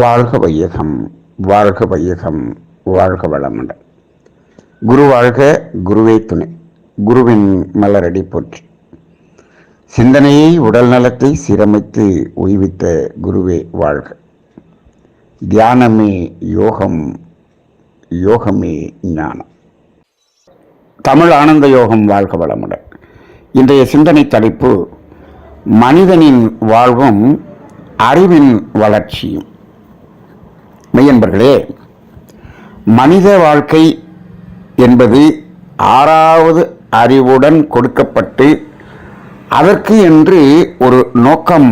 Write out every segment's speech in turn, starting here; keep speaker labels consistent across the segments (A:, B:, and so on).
A: வாழ்க வையகம், வாழ்க வையகம், வாழ்க வளமுடன். குரு வாழ்க, குருவே துணை. குருவின் மலரடி போற்றி. சிந்தனையை உடல் நலத்தை சீரமைத்து உய்வித்த குருவே வாழ்க. தியானமே யோகம், யோகமே ஞானம். தமிழ் ஆனந்த யோகம். வாழ்க வளமுடன். இன்றைய சிந்தனை தலைப்பு மனிதனின் வாழ்வும் அறிவின் வளர்ச்சியும். மெய்யன்பர்களே, மனித வாழ்க்கை என்பது ஆறாவது அறிவுடன் கொடுக்கப்பட்டு அதற்கு என்று ஒரு நோக்கம்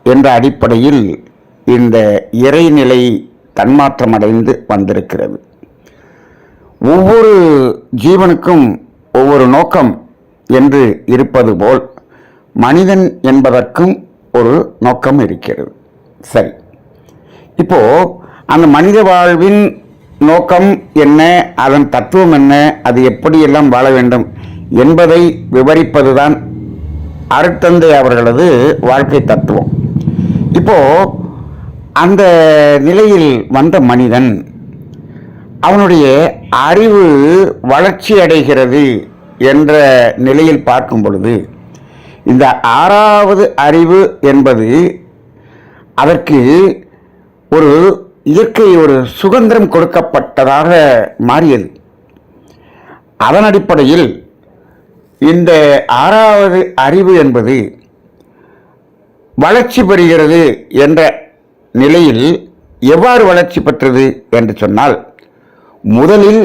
A: என்ற அடிப்படையில் இந்த இறைநிலை தன்மாற்றமடைந்து வந்திருக்கிறது. ஒவ்வொரு ஜீவனுக்கும் ஒவ்வொரு நோக்கம் என்று இருப்பது போல் மனிதன் என்பதற்கும் ஒரு நோக்கம் இருக்கிறது. சரி, இப்போ அந்த மனித வாழ்வின் நோக்கம் என்ன, அதன் தத்துவம் என்ன, அது எப்படியெல்லாம் வாழ வேண்டும் என்பதை விவரிப்பதுதான் அருட்தந்தை அவர்களது வாழ்க்கை தத்துவம். இப்போ அந்த நிலையில் வந்த மனிதன் அவனுடைய அறிவு வளர்ச்சி அடைகிறது என்ற நிலையில் பார்க்கும் பொழுது இந்த ஆறாவது அறிவு என்பது அதற்கு ஒரு இயற்கை, ஒரு சுதந்திரம் கொடுக்கப்பட்டதாக மாறியது. அதன் அடிப்படையில் இந்த ஆறாவது அறிவு என்பது வளர்ச்சி பெறுகிறது என்ற நிலையில் எவ்வாறு வளர்ச்சி பெற்றது என்று சொன்னால், முதலில்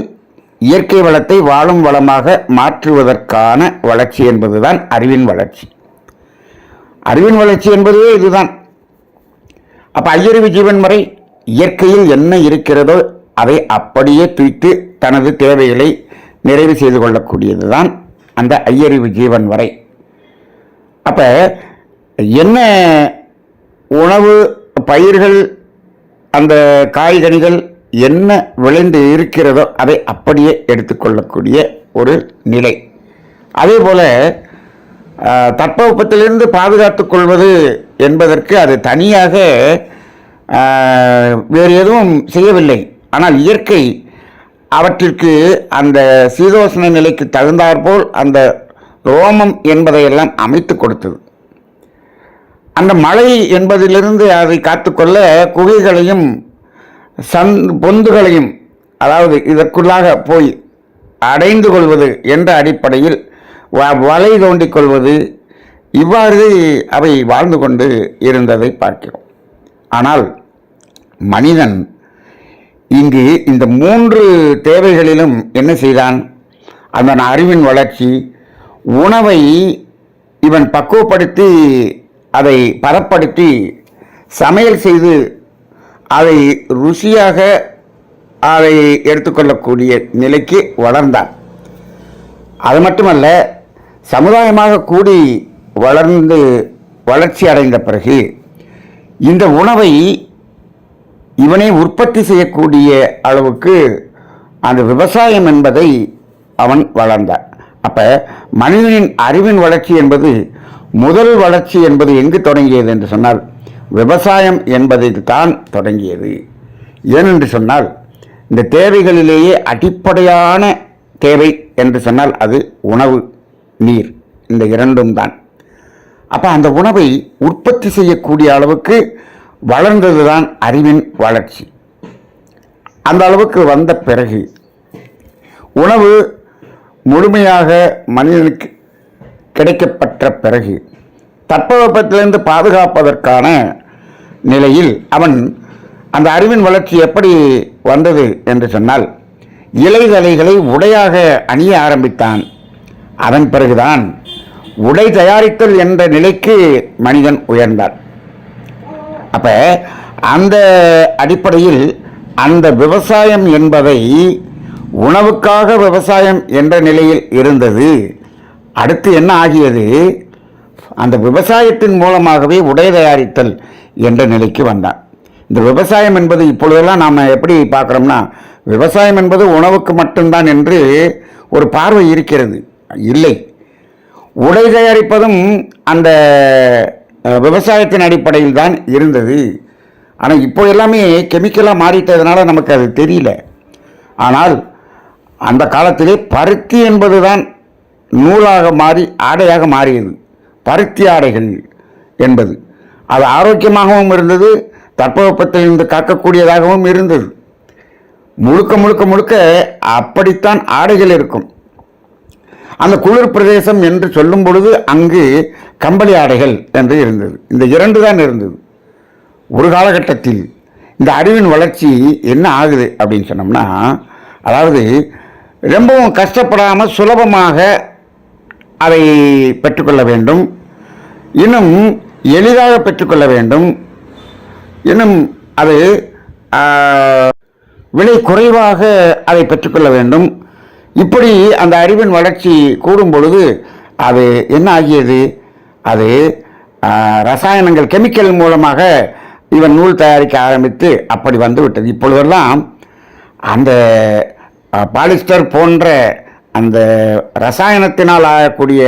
A: இயற்கை வளத்தை வாழும் வளமாக மாற்றுவதற்கான வளர்ச்சி என்பதுதான் அறிவின் வளர்ச்சி. அறிவின் வளர்ச்சி என்பதே இதுதான். அப்போ ஐயறிவு ஜீவன் வரை இயற்கையில் என்ன இருக்கிறதோ அதை அப்படியே தூய்த்து தனது தேவைகளை நிறைவு செய்து கொள்ளக்கூடியது தான் அந்த ஐயறிவு ஜீவன் வரை. அப்போ என்ன உணவு பயிர்கள், அந்த காய்கனிகள் என்ன விளைந்து இருக்கிறதோ அதை அப்படியே எடுத்துக்கொள்ளக்கூடிய ஒரு நிலை. அதே போல தட்பவெப்பத்திலிருந்து பாதுகாத்துக் கொள்வது என்பதற்கு அது தனியாக வேறு எதுவும் செய்யவில்லை. ஆனால் இயற்கை அவற்றிற்கு அந்த சீதோஷ்ண நிலைக்கு தகுந்தாற்போல் அந்த ரோமம் என்பதையெல்லாம் அமைத்து கொடுத்தது. அந்த மழை என்பதிலிருந்து அதை காத்துக்கொள்ள குகைகளையும் பொந்துகளையும், அதாவது இதற்குள்ளாக போய் அடைந்து கொள்வது என்ற அடிப்படையில் வலை தோண்டிக் கொள்வது, இவ்வாறு அவை வாழ்ந்து கொண்டு இருந்ததை பார்க்கிறோம். ஆனால் மனிதன் இங்கு இந்த மூன்று தேவைகளிலும் என்ன செய்தான்? அந்த அறிவின் வளர்ச்சி, உணவை இவன் பக்குவப்படுத்தி அதை பதப்படுத்தி சமையல் செய்து அதை ருசியாக அதை எடுத்துக்கொள்ளக்கூடிய நிலைக்கு வளர்ந்தான். அது மட்டுமல்ல, சமுதாயமாக கூடி வளர்ந்து வளர்ச்சி அடைந்த பிறகு இந்த உணவை இவனை உற்பத்தி செய்யக்கூடிய அளவுக்கு அந்த விவசாயம் என்பதை அவன் வளர்ந்தான். அப்போ மனிதனின் அறிவின் வளர்ச்சி என்பது, முதல் வளர்ச்சி என்பது எங்கு தொடங்கியது என்று சொன்னால் விவசாயம் என்பதில் தான் தொடங்கியது. ஏனென்று சொன்னால் இந்த தேவைகளிலேயே அடிப்படையான தேவை என்று சொன்னால் அது உணவு, நீர், இந்த இரண்டும் தான். அப்போ அந்த உணவை உற்பத்தி செய்யக்கூடிய அளவுக்கு வளர்ந்தது தான் அறிவின் வளர்ச்சி. அந்த அளவுக்கு வந்த பிறகு உணவு முழுமையாக மனிதனுக்கு கிடைக்கப்பட்ட பிறகு தட்பவெப்பத்திலிருந்து பாதுகாப்பதற்கான நிலையில் அவன் அந்த அறிவின் வளர்ச்சி எப்படி வந்தது என்று சொன்னால், இலைதலைகளை உடையாக அணிய ஆரம்பித்தான். அதன் பிறகுதான் உடை தயாரித்தல் என்ற நிலைக்கு மனிதன் உயர்ந்தார். அப்ப அந்த அடிப்படையில் அந்த விவசாயம் என்பதை உணவுக்காக விவசாயம் என்ற நிலையில் இருந்தது. அடுத்து என்ன ஆகியது? அந்த விவசாயத்தின் மூலமாகவே உடை தயாரித்தல் என்ற நிலைக்கு வந்தான். இந்த விவசாயம் என்பது இப்பொழுதெல்லாம் நாம் எப்படி பார்க்குறோம்னா, விவசாயம் என்பது உணவுக்கு மட்டும்தான் என்று ஒரு பார்வை இருக்கிறது. இல்லை, உடை தயாரிப்பதும் அந்த விவசாயத்தின் அடிப்படையில் தான் இருந்தது. ஆனால் இப்போ எல்லாமே கெமிக்கலாக மாறிட்டதுனால நமக்கு அது தெரியல. ஆனால் அந்த காலத்திலே பருத்தி என்பது தான் நூலாக மாறி ஆடையாக மாறியது. பருத்தி ஆடைகள் என்பது அது ஆரோக்கியமாகவும் இருந்தது, தட்பவெப்பத்திலிருந்து காக்கக்கூடியதாகவும் இருந்தது. முழுக்க முழுக்க முழுக்க அப்படித்தான் ஆடைகள் இருக்கும். அந்த குளிர் பிரதேசம் என்று சொல்லும் பொழுது அங்கு கம்பளி ஆடைகள் என்று இருந்தது. இந்த இரண்டு தான் இருந்தது. ஒரு காலகட்டத்தில் இந்த அறிவின் வளர்ச்சி என்ன ஆகுது அப்படின்னு சொன்னோம்னா, அதாவது ரொம்பவும் கஷ்டப்படாமல் சுலபமாக அதை பெற்றுக்கொள்ள வேண்டும், இன்னும் எளிதாக பெற்றுக்கொள்ள வேண்டும், இன்னும் அது விலை குறைவாக அதை பெற்றுக்கொள்ள வேண்டும். இப்படி அந்த அறிவின் வளர்ச்சி கூடும் பொழுது அது என்ன ஆகியது? அது ரசாயனங்கள் கெமிக்கல் மூலமாக இவன் நூல் தயாரிக்க ஆரம்பித்து அப்படி வந்து விட்டது. இப்பொழுதெல்லாம் அந்த பாலிஸ்டர் போன்ற அந்த ரசாயனத்தினால் ஆகக்கூடிய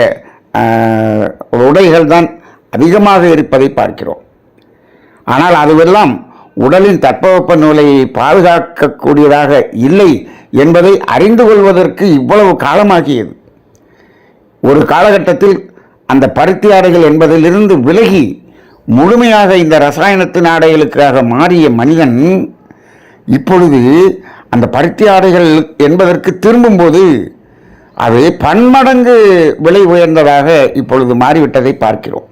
A: உடைகள் தான் அதிகமாக இருப்பதை பார்க்கிறோம். ஆனால் அதுவெல்லாம் உடலின் தட்பவெப்ப நிலையை பாதுகாக்கக்கூடியதாக இல்லை என்பதை அறிந்து கொள்வதற்கு இவ்வளவு காலமாகியது. ஒரு காலகட்டத்தில் அந்த பருத்தி ஆடைகள் என்பதிலிருந்து விலகி முழுமையாக இந்த ரசாயனத்தின் ஆடைகளுக்காக மாறிய மனிதன் இப்பொழுது அந்த பருத்தி ஆடைகள் என்பதற்கு திரும்பும்போது அது பன்மடங்கு விலை உயர்ந்ததாக இப்பொழுது மாறிவிட்டதை பார்க்கிறோம்.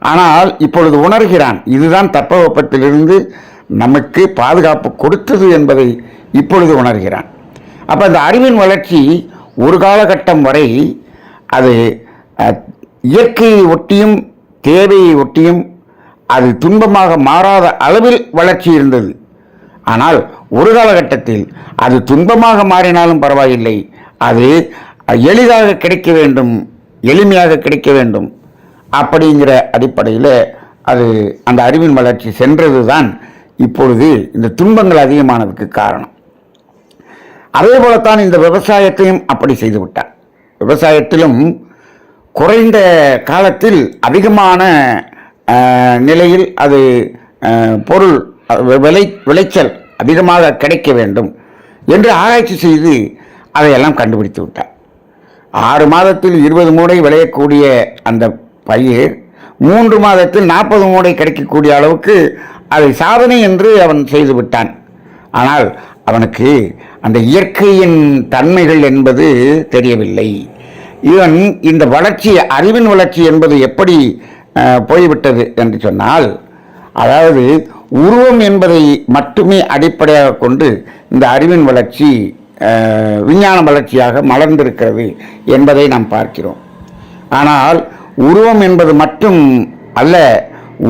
A: ஆனால் இப்பொழுது உணர்கிறான், இதுதான் தட்பவெப்பத்திலிருந்து நமக்கு பாதுகாப்பு கொடுத்தது என்பதை இப்பொழுது உணர்கிறான். அப்போ அந்த அறிவின் வளர்ச்சி ஒரு காலகட்டம் வரை அது இயற்கையை ஒட்டியும் தேவையை ஒட்டியும் அது துன்பமாக மாறாத அளவில் வளர்ச்சி இருந்தது. ஆனால் ஒரு காலகட்டத்தில் அது துன்பமாக மாறினாலும் பரவாயில்லை, அது எளிதாக கிடைக்க வேண்டும், எளிமையாக கிடைக்க வேண்டும் அப்படிங்கிற அடிப்படையில் அது அந்த அறிவின் வளர்ச்சி சென்றது தான் இப்பொழுது இந்த துன்பங்கள் அதிகமானதுக்கு காரணம். அதே போலத்தான் இந்த விவசாயத்தையும் அப்படி செய்துவிட்டார். விவசாயத்திலும் குறைந்த காலத்தில் அதிகமான நிலையில் அது பொருள் விளைச்சல் அதிகமாக கிடைக்க வேண்டும் என்று ஆராய்ச்சி செய்து அதையெல்லாம் கண்டுபிடித்து விட்டார். 6 மாதத்தில் 20 மூடை விளையக்கூடிய அந்த பயிர் 3 மாதத்தில் 40 மூடை கிடைக்கக்கூடிய அளவுக்கு அதை சாதனை என்று அவன் செய்து விட்டான். ஆனால் அவனுக்கு அந்த இயற்கையின் தன்மைகள் என்பது தெரியவில்லை. இவன் இந்த வளர்ச்சி, அறிவின் வளர்ச்சி என்பது எப்படி போய்விட்டது என்று சொன்னால், அதாவது உருவம் என்பதை மட்டுமே அடிப்படையாக கொண்டு இந்த அறிவின் வளர்ச்சி விஞ்ஞான வளர்ச்சியாக மலர்ந்திருக்கிறது என்பதை நாம் பார்க்கிறோம். ஆனால் உருவம் என்பது மட்டும் அல்ல,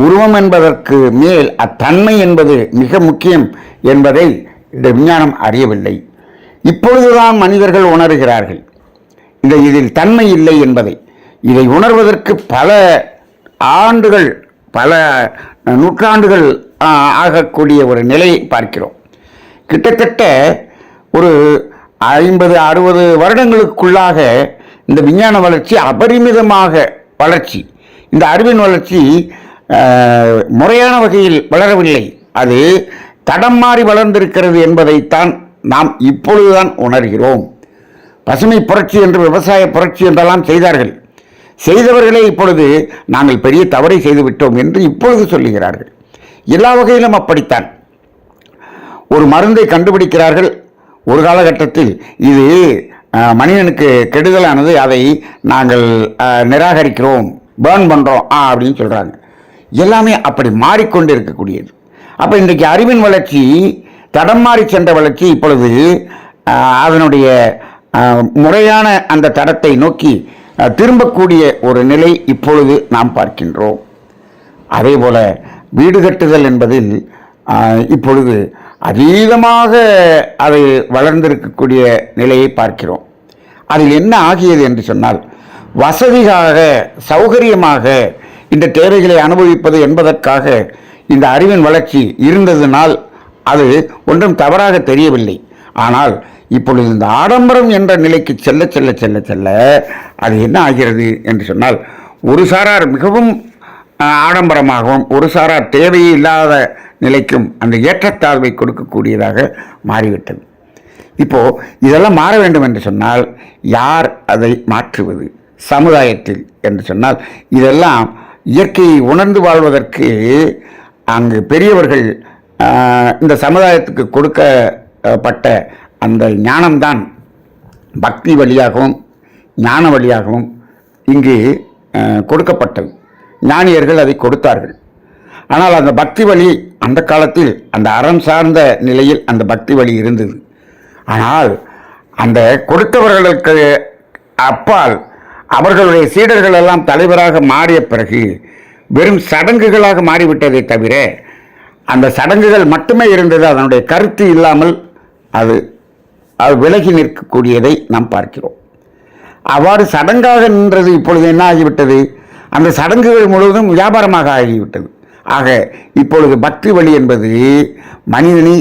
A: உருவம் என்பதற்கு மேல் அத்தன்மை என்பது மிக முக்கியம் என்பதை இந்த விஞ்ஞானம் அறியவில்லை. இப்பொழுதுதான் மனிதர்கள் உணர்கிறார்கள் இதில் தன்மை இல்லை என்பதை. இதை உணர்வதற்கு பல ஆண்டுகள், பல நூற்றாண்டுகள் ஆகக்கூடிய ஒரு நிலையை பார்க்கிறோம். கிட்டத்தட்ட ஒரு 50-60 வருடங்களுக்குள்ளாக இந்த விஞ்ஞான வளர்ச்சி அபரிமிதமாக வளர்ச்சி, இந்த அறிவின் வளர்ச்சி முறையான வகையில் வளரவில்லை, அது தடம் மாறி வளர்ந்திருக்கிறது என்பதைத்தான் நாம் இப்பொழுதுதான் உணர்கிறோம். பசுமை புரட்சி என்று, விவசாய புரட்சி என்றெல்லாம் செய்தார்கள். செய்தவர்களே இப்பொழுது நாங்கள் பெரிய தவறை செய்துவிட்டோம் என்று இப்பொழுது சொல்லுகிறார்கள். எல்லா வகையிலும் அப்படித்தான். ஒரு மருந்தை கண்டுபிடிக்கிறார்கள், ஒரு காலகட்டத்தில் இது மனிதனுக்கு கெடுதலானது, அதை நாங்கள் நிராகரிக்கிறோம், பேர்ன் பண்ணுறோம் அப்படின்னு சொல்கிறாங்க. எல்லாமே அப்படி மாறிக்கொண்டு இருக்கக்கூடியது. அப்போ இன்றைக்கு அறிவின் வளர்ச்சி தடம் மாறி சென்ற வளர்ச்சி இப்பொழுது அதனுடைய முறையான அந்த தடத்தை நோக்கி திரும்பக்கூடிய ஒரு நிலை இப்பொழுது நாம் பார்க்கின்றோம். அதே போல வீடு கட்டுதல் என்பதில் இப்பொழுது அதீதமாக அது வளர்ந்திருக்கக்கூடிய நிலையை பார்க்கிறோம். அதில் என்ன ஆகியது என்று சொன்னால், வசதியாக சௌகரியமாக இந்த தேவைகளை அனுபவிப்பது என்பதற்காக இந்த அறிவின் வளர்ச்சி இருந்ததினால் அது ஒன்றும் தவறாக தெரியவில்லை. ஆனால் இப்பொழுது இந்த ஆடம்பரம் என்ற நிலைக்கு செல்ல செல்ல செல்ல செல்ல அது என்ன ஆகிறது என்று சொன்னால், ஒரு சாரார் மிகவும் ஆடம்பரமாகவும் ஒரு சாரார் தேவையே இல்லாத நிலைக்கும் அந்த ஏற்றத்தாழ்வை கொடுக்கக்கூடியதாக மாறிவிட்டது. இப்போது இதெல்லாம் மாற வேண்டும் என்று சொன்னால் யார் அதை மாற்றுவது சமுதாயத்தில் என்று சொன்னால், இதெல்லாம் இயற்கையை உணர்ந்து வாழ்வதற்கு அங்கு பெரியவர்கள் இந்த சமுதாயத்துக்கு கொடுக்கப்பட்ட அந்த ஞானம்தான் பக்தி வழியாகவும் ஞான வழியாகவும் இங்கு கொடுக்கப்பட்டது. ஞானியர்கள் அதை கொடுத்தார்கள். ஆனால் அந்த பக்தி வழி அந்த காலத்தில் அந்த அறம் சார்ந்த நிலையில் அந்த பக்தி வழி இருந்தது. ஆனால் அந்த கொடுத்தவர்களுக்கு அப்பால் அவர்களுடைய சீடர்கள் எல்லாம் தலைவராக மாறிய பிறகு வெறும் சடங்குகளாக மாறிவிட்டதை தவிர அந்த சடங்குகள் மட்டுமே இருந்தது. அதனுடைய கருத்து இல்லாமல் அது விலகி நிற்கக்கூடியதை நாம் பார்க்கிறோம். அவ்வாறு சடங்காக நின்றது இப்பொழுது என்ன ஆகிவிட்டது? அந்த சடங்குகள் முழுவதும் வியாபாரமாக ஆகிவிட்டது. ஆக இப்பொழுது பக்தி வழி என்பது மனிதனை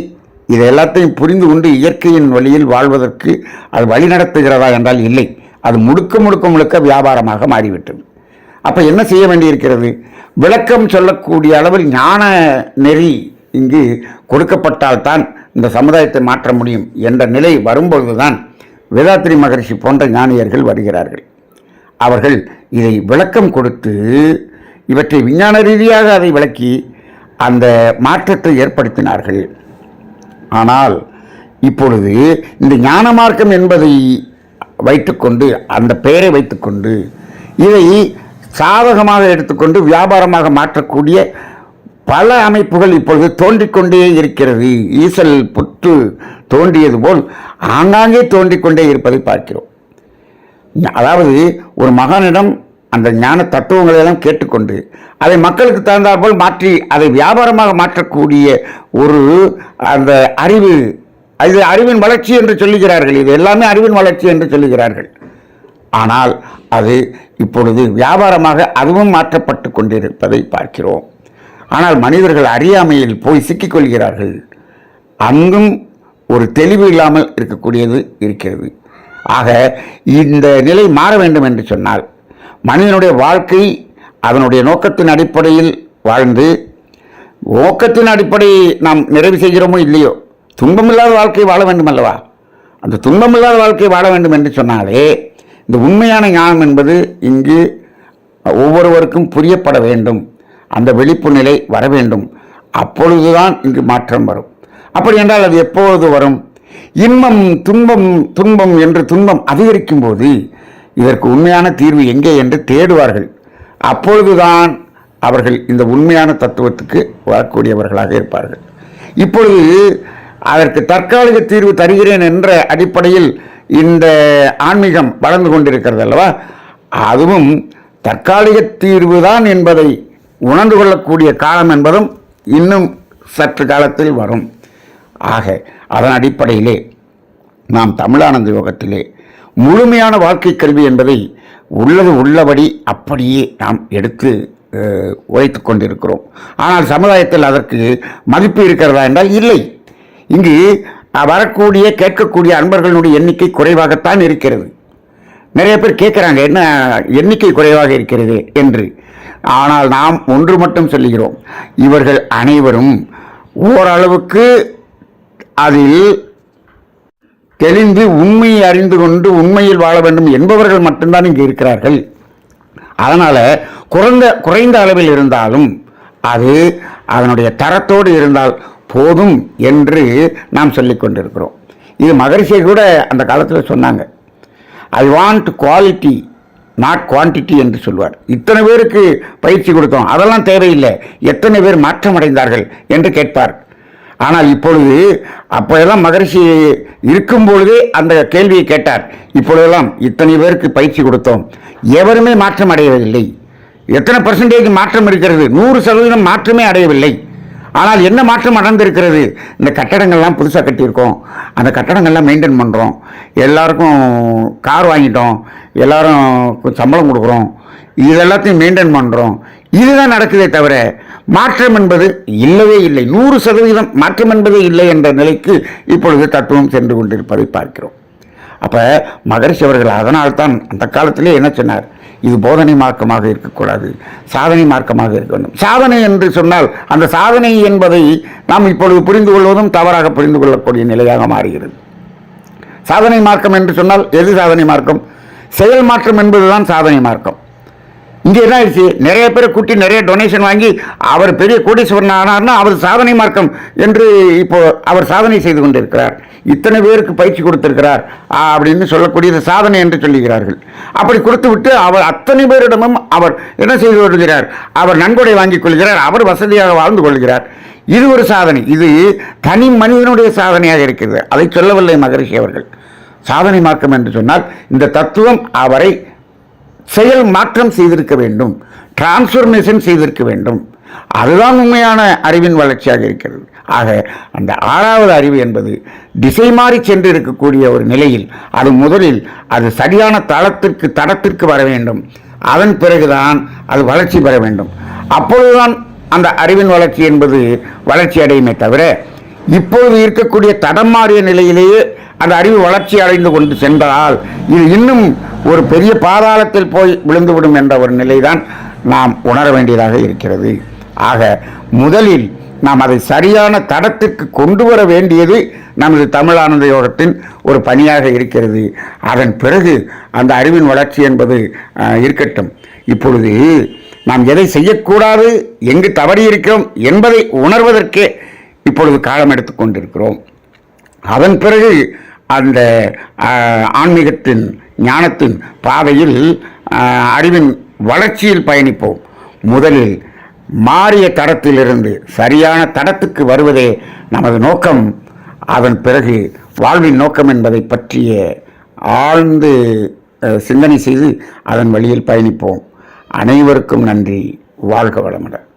A: இது எல்லாத்தையும் புரிந்து கொண்டு இயற்கையின் வழியில் வாழ்வதற்கு அது வழி நடத்துகிறதா என்றால் இல்லை. அது முழுக்க வியாபாரமாக மாறிவிட்டது. அப்போ என்ன செய்ய வேண்டியிருக்கிறது? விளக்கம் சொல்லக்கூடிய அளவில் ஞான நெறி இங்கு கொடுக்கப்பட்டால்தான் இந்த சமுதாயத்தை மாற்ற முடியும் என்ற நிலை வரும்பொழுதுதான் வேதாத்ரி மகரிஷி போன்ற ஞானியர்கள் வருகிறார்கள். அவர்கள் இதை விளக்கம் கொடுத்து இவற்றை விஞ்ஞான ரீதியாக அதை விளக்கி அந்த மாற்றத்தை ஏற்படுத்தினார்கள். ஆனால் இப்பொழுது இந்த ஞான மார்க்கம் என்பதை வைத்துக்கொண்டு அந்த பெயரை வைத்துக்கொண்டு இதை சாதகமாக எடுத்துக்கொண்டு வியாபாரமாக மாற்றக்கூடிய பல அமைப்புகள் இப்பொழுது தோன்றிக்கொண்டே இருக்கிறது. ஈசல் புற்று தோன்றியது போல் ஆங்காங்கே தோன்றிக்கொண்டே இருப்பதை பார்க்கிறோம். அதாவது ஒரு மகானிடம் அந்த ஞான தத்துவங்களை எல்லாம் கேட்டுக்கொண்டு அதை மக்களுக்கு தகுந்தாற்போல் மாற்றி அதை வியாபாரமாக மாற்றக்கூடிய ஒரு அந்த அறிவு, இது அறிவின் வளர்ச்சி என்று சொல்லுகிறார்கள். இது எல்லாமே அறிவின் வளர்ச்சி என்று சொல்லுகிறார்கள். ஆனால் அது இப்பொழுது வியாபாரமாக அதுவும் மாற்றப்பட்டு கொண்டிருப்பதை பார்க்கிறோம். ஆனால் மனிதர்கள் அறியாமையில் போய் சிக்கிக்கொள்கிறார்கள். அங்கும் ஒரு தெளிவு இல்லாமல் இருக்கக்கூடியது இருக்கிறது. ஆக இந்த நிலை மாற வேண்டும் என்று சொன்னால் மனிதனுடைய வாழ்க்கை அதனுடைய நோக்கத்தின் அடிப்படையில் வாழ்ந்து, நோக்கத்தின் அடிப்படையை நாம் நிறைவு செய்கிறோமோ இல்லையோ, துன்பமில்லாத வாழ்க்கை வாழ வேண்டும் அல்லவா? அந்த துன்பமில்லாத வாழ்க்கை வாழ வேண்டும் என்று சொன்னாலே இந்த உண்மையான ஞானம் என்பது இங்கு ஒவ்வொருவருக்கும் புரியப்பட வேண்டும். அந்த விழிப்பு நிலை வர வேண்டும். அப்பொழுதுதான் இங்கு மாற்றம் வரும். அப்படி என்றால் அது எப்பொழுது வரும்? இன்பம் துன்பம் துன்பம் என்று துன்பம் அதிகரிக்கும் போது இதற்கு உண்மையான தீர்வு எங்கே என்று தேடுவார்கள். அப்பொழுதுதான் அவர்கள் இந்த உண்மையான தத்துவத்துக்கு வரக்கூடியவர்களாக இருப்பார்கள். இப்பொழுது அதற்கு தற்காலிக தீர்வு தருகிறேன் என்ற அடிப்படையில் இந்த ஆன்மீகம் வளர்ந்து கொண்டிருக்கிறது அல்லவா? அதுவும் தற்காலிக தீர்வு தான் என்பதை உணர்ந்து கொள்ளக்கூடிய காலம் என்பதும் இன்னும் சற்று காலத்தில் வரும். ஆக அதன் அடிப்படையிலே நாம் தமிழானந்த யோகத்திலே முழுமையான வாழ்க்கை கல்வி என்பதை உள்ளது உள்ளபடி அப்படியே நாம் எடுத்து உழைத்து கொண்டிருக்கிறோம். ஆனால் சமுதாயத்தில் அதற்கு மதிப்பு இருக்கிறதா என்றால் இல்லை. இங்கு வரக்கூடிய கேட்கக்கூடிய அன்பர்களுடைய எண்ணிக்கை குறைவாகத்தான் இருக்கிறது. நிறைய பேர் கேட்குறாங்க, என்ன எண்ணிக்கை குறைவாக இருக்கிறது என்று. ஆனால் நாம் ஒன்று மட்டும் சொல்லுகிறோம், இவர்கள் அனைவரும் ஓரளவுக்கு அதில் தெளிந்து உண்மையை அறிந்து கொண்டு உண்மையில் வாழ வேண்டும் என்பவர்கள் மட்டும்தான் இங்கு இருக்கிறார்கள். அதனால் குறைந்த அளவில் இருந்தாலும் அது அதனுடைய தரத்தோடு இருந்தால் போதும் என்று நாம் சொல்லிக் கொண்டிருக்கிறோம். இது மகரிஷி கூட அந்த காலத்தில் சொன்னாங்க. I want quality not quantity என்று சொல்வார். இத்தனை பேருக்கு பயிற்சி கொடுத்தோம், அதெல்லாம் தேவையில்லை, எத்தனை பேர் மாற்றம் அடைந்தார்கள் என்று கேட்பார். ஆனால் இப்பொழுது அப்போதெல்லாம் மகரிஷி இருக்கும் பொழுதே அந்த கேள்வியை கேட்டார். இப்பொழுதெல்லாம் இத்தனை பேருக்கு பயிற்சி கொடுத்தோம், எவருமே மாற்றம் அடையவில்லை. எத்தனை பர்சன்டேஜ் மாற்றம் இருக்கிறது? 100% மாற்றமே அடையவில்லை. ஆனால் என்ன மாற்றம் அடைந்திருக்கிறது? இந்த கட்டடங்கள்லாம் புதுசாக கட்டியிருக்கோம், அந்த கட்டடங்கள்லாம் மெயின்டைன் பண்ணுறோம், எல்லாருக்கும் கார் வாங்கிட்டோம், எல்லாரும் சம்பளம் கொடுக்குறோம், இதெல்லாத்தையும் மெயின்டைன் பண்ணுறோம். இதுதான் நடக்குதே தவிர மாற்றம் என்பது இல்லவே இல்லை. 100% மாற்றம் என்பது இல்லை என்ற நிலைக்கு இப்பொழுது தத்துவம் சென்று கொண்டிருப்பதை பார்க்கிறோம். அப்போ மகரிஷி அவர்கள் அதனால்தான் அந்த காலத்திலே என்ன சொன்னார், இது போதனை மார்க்கமாக இருக்கக்கூடாது, சாதனை மார்க்கமாக இருக்க வேண்டும். சாதனை என்று சொன்னால் அந்த சாதனை என்பதை நாம் இப்பொழுது புரிந்து கொள்வதும் தவறாக புரிந்து கொள்ளக்கூடிய நிலையாக மாறுகிறது. சாதனை மார்க்கம் என்று சொன்னால் எது சாதனை மார்க்கம்? செயல் மாற்றம் என்பதுதான் சாதனை மார்க்கம். இங்கே என்ன ஆயிடுச்சு, நிறைய பேரை கூட்டி நிறைய டொனேஷன் வாங்கி அவர் பெரிய கோடீஸ்வரன் ஆனார்னா அவர் சாதனை மார்க்கம் என்று இப்போ அவர் சாதனை செய்து கொண்டிருக்கிறார், இத்தனை பேருக்கு பயிற்சி கொடுத்திருக்கிறார் அப்படின்னு சொல்லக்கூடியது சாதனை என்று சொல்லுகிறார்கள். அப்படி கொடுத்து விட்டு அவர் அத்தனை பேரிடமும் அவர் என்ன செய்து கொள்கிறார், அவர் நன்கொடை வாங்கிக் கொள்கிறார், அவர் வசதியாக வாழ்ந்து கொள்கிறார். இது ஒரு சாதனை. இது தனி மனிதனுடைய சாதனையாக இருக்கிறது. அதை சொல்லவில்லை மகரிஷி அவர்கள். சாதனை மார்க்கம் என்று சொன்னால் இந்த தத்துவம் அவரை செயல் மாற்றம் செய்திருக்க வேண்டும், டிரான்ஸ்ஃபர்மேஷன் செய்திருக்க வேண்டும். அதுதான் உண்மையான அறிவின் வளர்ச்சியாக இருக்கிறது. ஆக அந்த 6வது அறிவு என்பது திசை மாறி சென்று இருக்கக்கூடிய ஒரு நிலையில் அது முதலில் அது சரியான தடத்திற்கு வர வேண்டும். அதன் பிறகுதான் அது வளர்ச்சி பெற வேண்டும். அப்பொழுதுதான் அந்த அறிவின் வளர்ச்சி என்பது வளர்ச்சி அடையுமே தவிர இப்பொழுது இருக்கக்கூடிய தடம் மாறிய நிலையிலேயே அந்த அறிவு வளர்ச்சி அடைந்து கொண்டு சென்றால் இது இன்னும் ஒரு பெரிய பாதாளத்தில் போய் விழுந்துவிடும் என்ற ஒரு நிலைதான் நாம் உணர வேண்டியதாக இருக்கிறது. ஆக முதலில் நாம் அதை சரியான தடத்திற்கு கொண்டு வர வேண்டியது நமது தமிழானந்த யோகத்தின் ஒரு பணியாக இருக்கிறது. அதன் பிறகு அந்த அறிவின் வளர்ச்சி என்பது இருக்கட்டும். இப்பொழுது நாம் எதை செய்யக்கூடாது, எங்கு தவறி இருக்கிறோம் என்பதை உணர்வதற்கே இப்பொழுது காலம் எடுத்துக்கொண்டிருக்கிறோம். அதன் பிறகு அந்த ஆன்மீகத்தின் ஞானத்தின் பாதையில் அறிவின் வளர்ச்சியில் பயணிப்போம். முதலில் மாறிய தடத்திலிருந்து சரியான தடத்துக்கு வருவதே நமது நோக்கம். அதன் பிறகு வாழ்வின் நோக்கம் என்பதை பற்றிய ஆழ்ந்து சிந்தனை செய்து அதன் வழியில் பயணிப்போம். அனைவருக்கும் நன்றி. வாழ்க வளமுடன்.